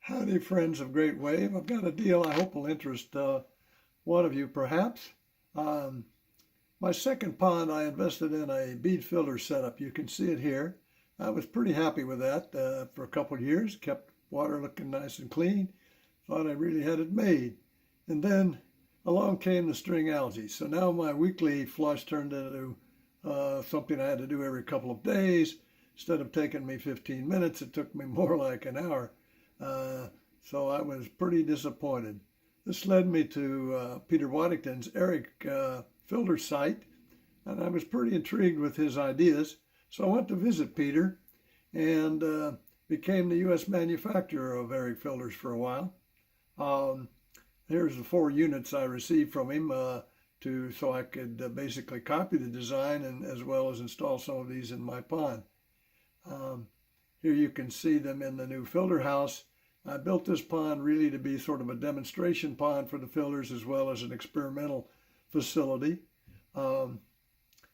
Howdy, friends of GreatWave. I've got a deal I hope will interest one of you, perhaps. Um, my second pond, I invested in a bead filter setup. You can see it here. I was pretty happy with that for a couple of years. Kept water looking nice and clean. Thought I really had it made. And then along came the string algae. So now my weekly flush turned into something I had to do every couple of days. Instead of taking me 15 minutes, it took me more like an hour. So I was pretty disappointed. This led me to Peter Waddington's Eric filter site, and I was pretty intrigued with his ideas. So I went to visit Peter and became the U.S. manufacturer of Eric filters for a while. Here's the 4 units I received from him so I could basically copy the design and as well as install some of these in my pond. Here you can see them in the new filter house. I built this pond really to be sort of a demonstration pond for the filters as well as an experimental facility. And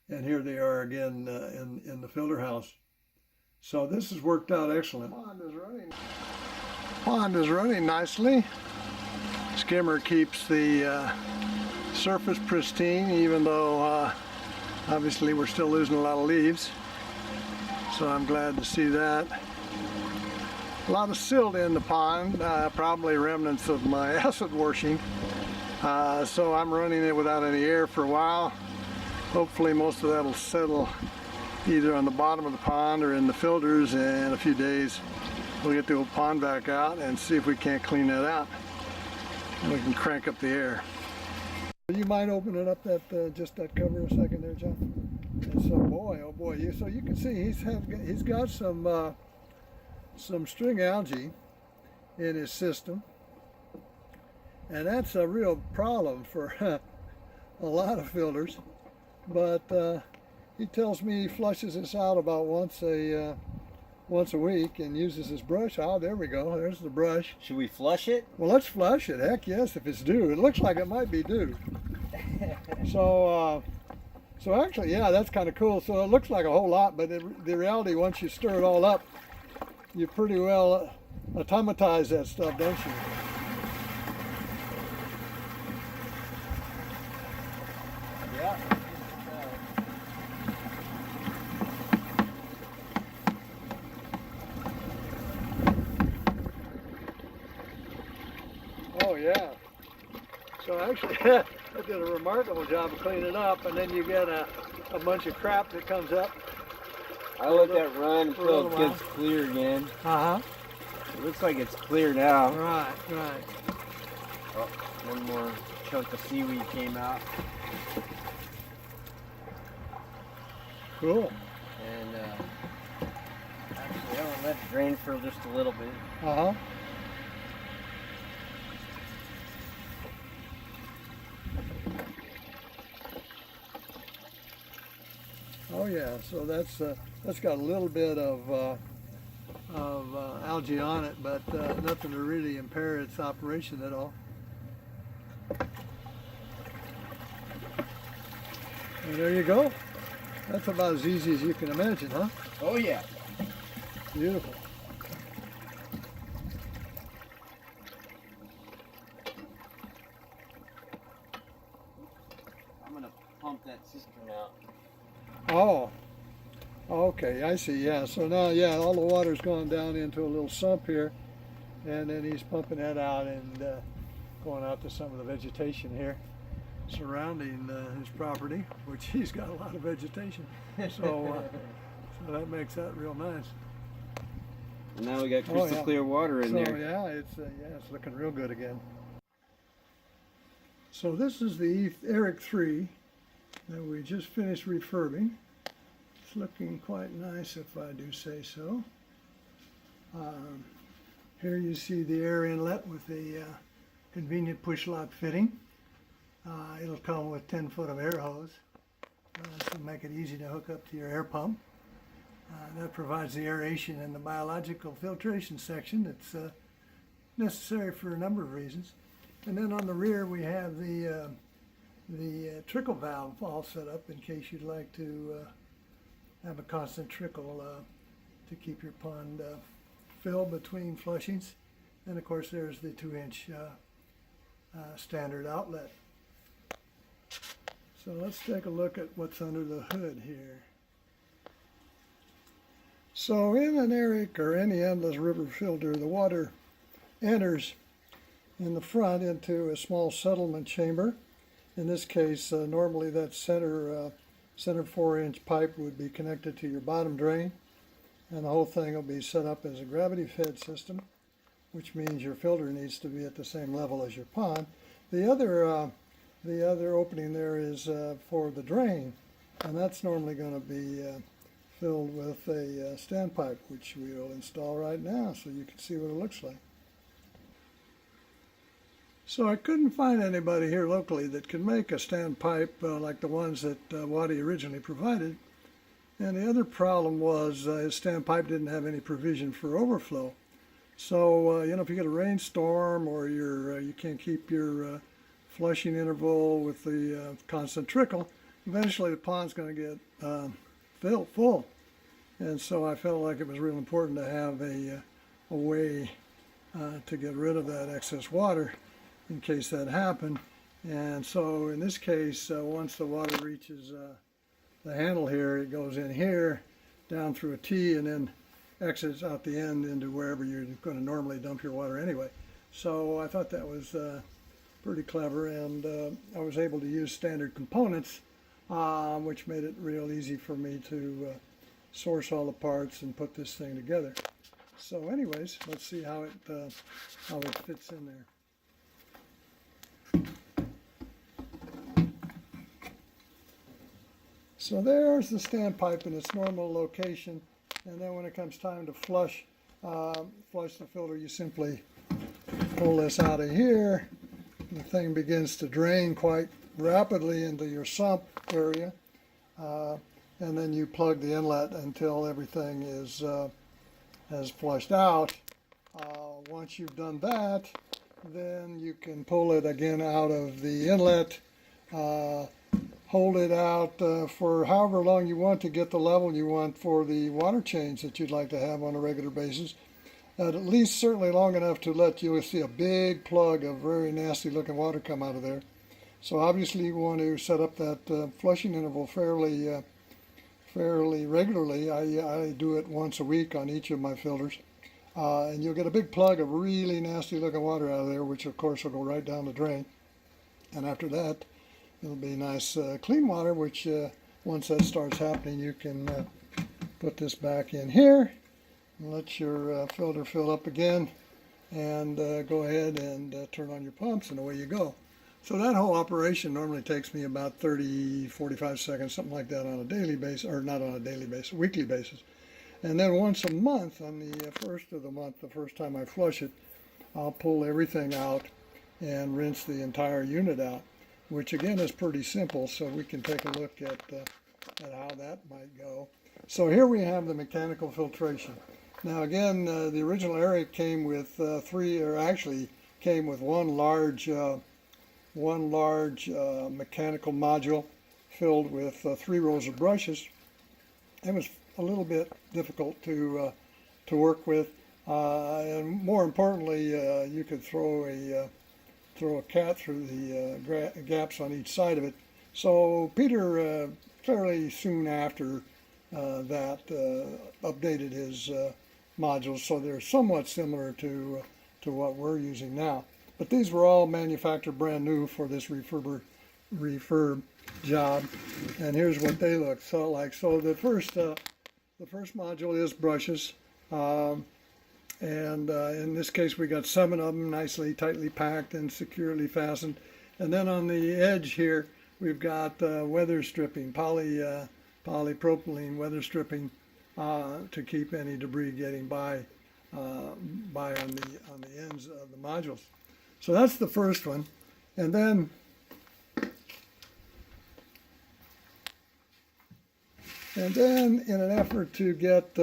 here they are again in the filter house. So this has worked out excellent. Pond is running nicely. Skimmer keeps the surface pristine, even though obviously we're still losing a lot of leaves. So I'm glad to see that. A lot of silt in the pond, probably remnants of my acid washing. So I'm running it without any air for a while. Hopefully most of that will settle either on the bottom of the pond or in the filters, and in a few days we'll get the old pond back out and see if we can't clean that out. And we can crank up the air. You might open it up, just that cover a second there, John. And so oh boy, so you can see he's got some string algae in his system, and that's a real problem for a lot of filters. But he tells me he flushes this out about once a week and uses his brush. Oh, there we go. There's the brush. Should we flush it? Well, let's flush it. Heck yes, if it's due. It looks like it might be due. So actually, yeah, that's kind of cool. So it looks like a whole lot, but the reality, once you stir it all up, you pretty well automatize that stuff, don't you? Yeah. Oh yeah. So actually, I did a remarkable job of cleaning it up, and then you get a bunch of crap that comes up. I let that run until it gets clear again. Uh-huh. It looks like it's clear now. Right. Oh, one more chunk of seaweed came out. Cool. And actually, I'm going to let it drain for just a little bit. Uh-huh. Oh yeah, so that's got a little bit of algae on it, but nothing to really impair its operation at all. And there you go. That's about as easy as you can imagine, huh? Oh yeah. Beautiful. I'm going to pump that cistern out. Oh, okay, I see, yeah. So now, yeah, all the water's gone down into a little sump here, and then he's pumping that out and going out to some of the vegetation here surrounding his property, which he's got a lot of vegetation. So that makes that real nice. And now we got crystal clear water in there. So yeah, it's looking real good again. So this is the Eric 3 that we just finished refurbing. It's looking quite nice, if I do say so. Here you see the air inlet with the convenient push lock fitting. It'll come with 10 foot of air hose to make it easy to hook up to your air pump. That provides the aeration in the biological filtration section that's necessary for a number of reasons. And then on the rear we have the trickle valve all set up in case you'd like to have a constant trickle to keep your pond filled between flushings. And of course there's the 2-inch standard outlet. So let's take a look at what's under the hood here. So in an Eric or any endless river filter, the water enters in the front into a small settlement chamber. In this case, normally that center 4-inch pipe would be connected to your bottom drain, and the whole thing will be set up as a gravity-fed system, which means your filter needs to be at the same level as your pond. The other opening there is for the drain, and that's normally going to be filled with a standpipe, which we will install right now so you can see what it looks like. So I couldn't find anybody here locally that could make a standpipe like the ones that Waddy originally provided. And the other problem was his standpipe didn't have any provision for overflow. So you know, if you get a rainstorm or you can't keep your flushing interval with the constant trickle, eventually the pond's going to get full. And so I felt like it was real important to have a way to get rid of that excess water in case that happened. And so in this case, once the water reaches the handle here, it goes in here, down through a T, and then exits out the end into wherever you're going to normally dump your water anyway. So I thought that was pretty clever, and I was able to use standard components, which made it real easy for me to source all the parts and put this thing together. So anyways, let's see how it fits in there. So there's the standpipe in its normal location, and then when it comes time to flush the filter, you simply pull this out of here. The thing begins to drain quite rapidly into your sump area, and then you plug the inlet until everything has flushed out. Once you've done that, then you can pull it again out of the inlet, hold it out for however long you want to get the level you want for the water change that you'd like to have on a regular basis. At least certainly long enough to let you see a big plug of very nasty looking water come out of there. So obviously you want to set up that flushing interval fairly regularly. I do it once a week on each of my filters. And you'll get a big plug of really nasty looking water out of there, which of course will go right down the drain. And after that, it'll be nice clean water, which once that starts happening, you can put this back in here and let your filter fill up again, and go ahead and turn on your pumps, and away you go. So that whole operation normally takes me about 30-45 seconds, something like that, on a daily basis, or not on a daily basis, weekly basis. And then once a month, on the first of the month, the first time I flush it, I'll pull everything out and rinse the entire unit out, which again is pretty simple. So we can take a look at how that might go. So here we have the mechanical filtration. Now again, the original Eric came with came with one large mechanical module filled with 3 rows of brushes. It was a little bit difficult to work with, and more importantly, you could throw a cat through the gaps on each side of it. So Peter fairly soon after that updated his modules, so they're somewhat similar to what we're using now. But these were all manufactured brand new for this refurb job, and here's what they look like. So the first module is brushes, and in this case we got 7 of them, nicely tightly packed and securely fastened. And then on the edge here we've got weather stripping, polypropylene weather stripping, to keep any debris getting by on the ends of the modules. So that's the first one. And then in an effort to get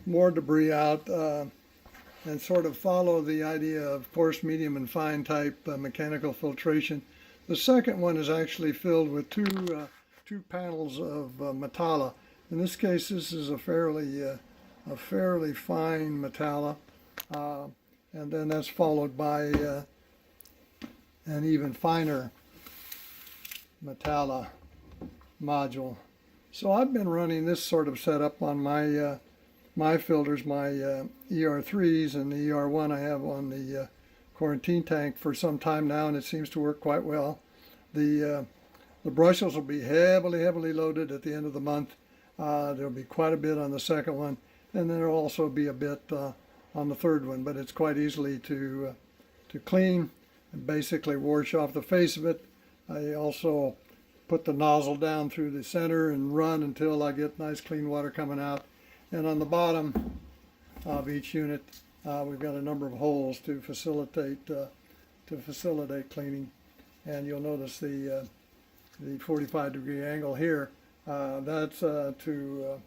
more debris out and sort of follow the idea of coarse, medium, and fine type mechanical filtration, the second one is actually filled with two panels of Metallo. In this case, this is a fairly fine Metallo, and then that's followed by an even finer Metalla module. So I've been running this sort of setup on my my filters, my ER3s and the ER1 I have on the quarantine tank for some time now, and it seems to work quite well. The brushes will be heavily loaded at the end of the month. There'll be quite a bit on the second one, and then there'll also be a bit on the third one, but it's quite easily to clean and basically wash off the face of it. I also put the nozzle down through the center and run until I get nice clean water coming out. And on the bottom of each unit, we've got a number of holes to facilitate cleaning. And you'll notice the 45-degree angle here. That's to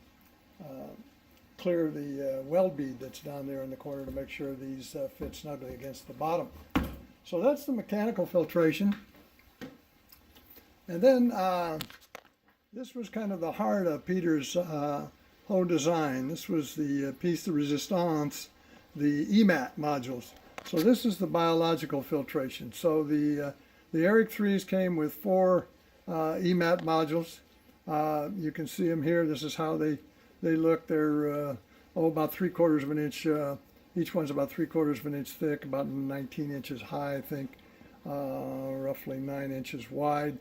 clear the weld bead that's down there in the corner to make sure these fit snugly against the bottom. So that's the mechanical filtration. And then this was kind of the heart of Peter's whole design. This was the piece de resistance, the EMAT modules. So this is the biological filtration. So the Eric 3s came with 4 EMAT modules. You can see them here. This is how they look. They're about 3/4 of an inch. Each one's about 3/4 of an inch thick, about 19 inches high, I think, roughly 9 inches wide.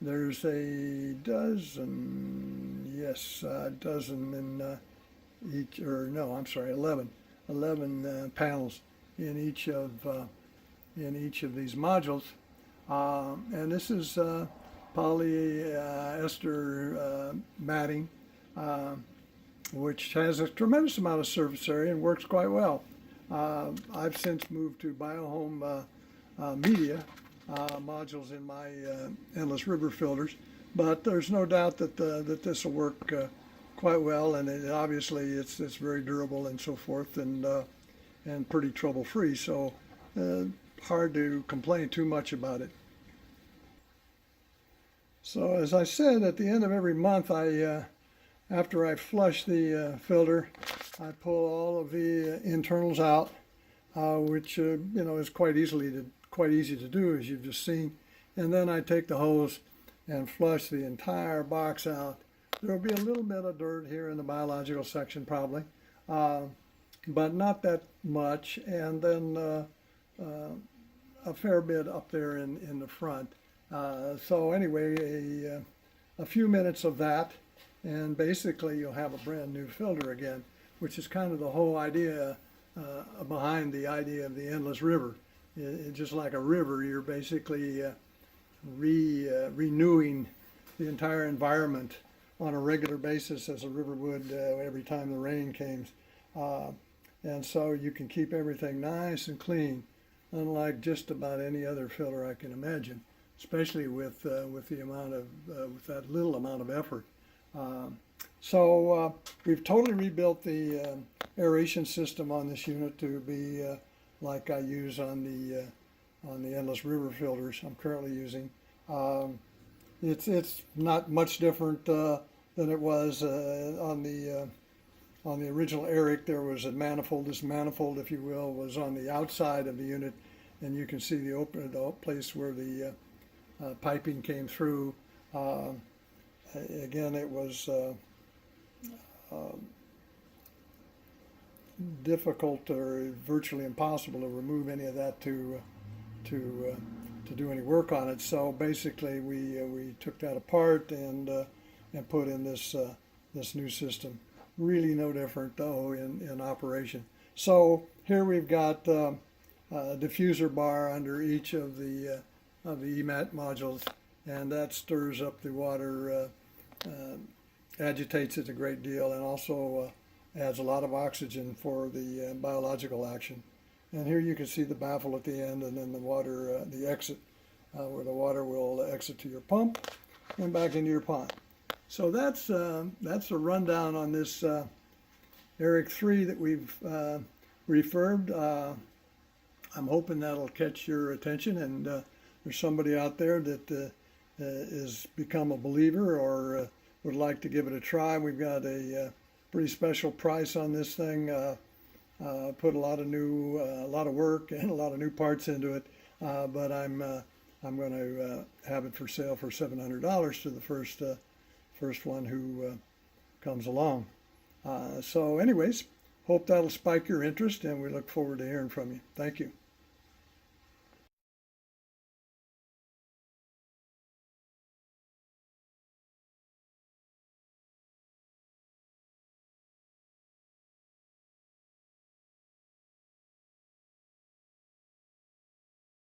There's a dozen, yes, a dozen in each, or no, I'm sorry, 11 panels in each of these modules. And this is polyester matting, which has a tremendous amount of surface area and works quite well. I've since moved to Biohome media modules in my endless river filters, but there's no doubt that this will work quite well, and obviously it's very durable and so forth, and pretty trouble-free. So hard to complain too much about it. So as I said, at the end of every month, after I flush the filter, I pull all of the internals out, which is quite easy to do, as you've just seen. And then I take the hose and flush the entire box out. There'll be a little bit of dirt here in the biological section probably, but not that much. And then a fair bit up there in the front. So anyway, a few minutes of that, and basically you'll have a brand new filter again, which is kind of the whole idea behind the idea of the endless river. Just like a river, you're basically renewing the entire environment on a regular basis, as a river would every time the rain came. And so you can keep everything nice and clean, unlike just about any other filter I can imagine, especially with the amount of with that little amount of effort. So we've totally rebuilt the aeration system on this unit to be like I use on the endless river filters I'm currently using. It's not much different than it was on the original Eric. There was a manifold. This manifold, if you will, was on the outside of the unit, and you can see the place where the piping came through. Again, it was difficult or virtually impossible to remove any of that to do any work on it. So basically, we took that apart and put in this new system. Really no different though in operation. So here we've got a diffuser bar under each of the EMAT modules, and that stirs up the water, agitates it a great deal, and also adds a lot of oxygen for the biological action. And here you can see the baffle at the end, and then the water, the exit, where the water will exit to your pump and back into your pond. So that's a rundown on this Eric 3 that we've refurbed. I'm hoping that'll catch your attention, and there's somebody out there that has become a believer or would like to give it a try. We've got a pretty special price on this thing. Put a lot of work and a lot of new parts into it, but I'm going to have it for sale for $700 to the first one who comes along. So anyways, hope that'll spike your interest, and we look forward to hearing from you. Thank you.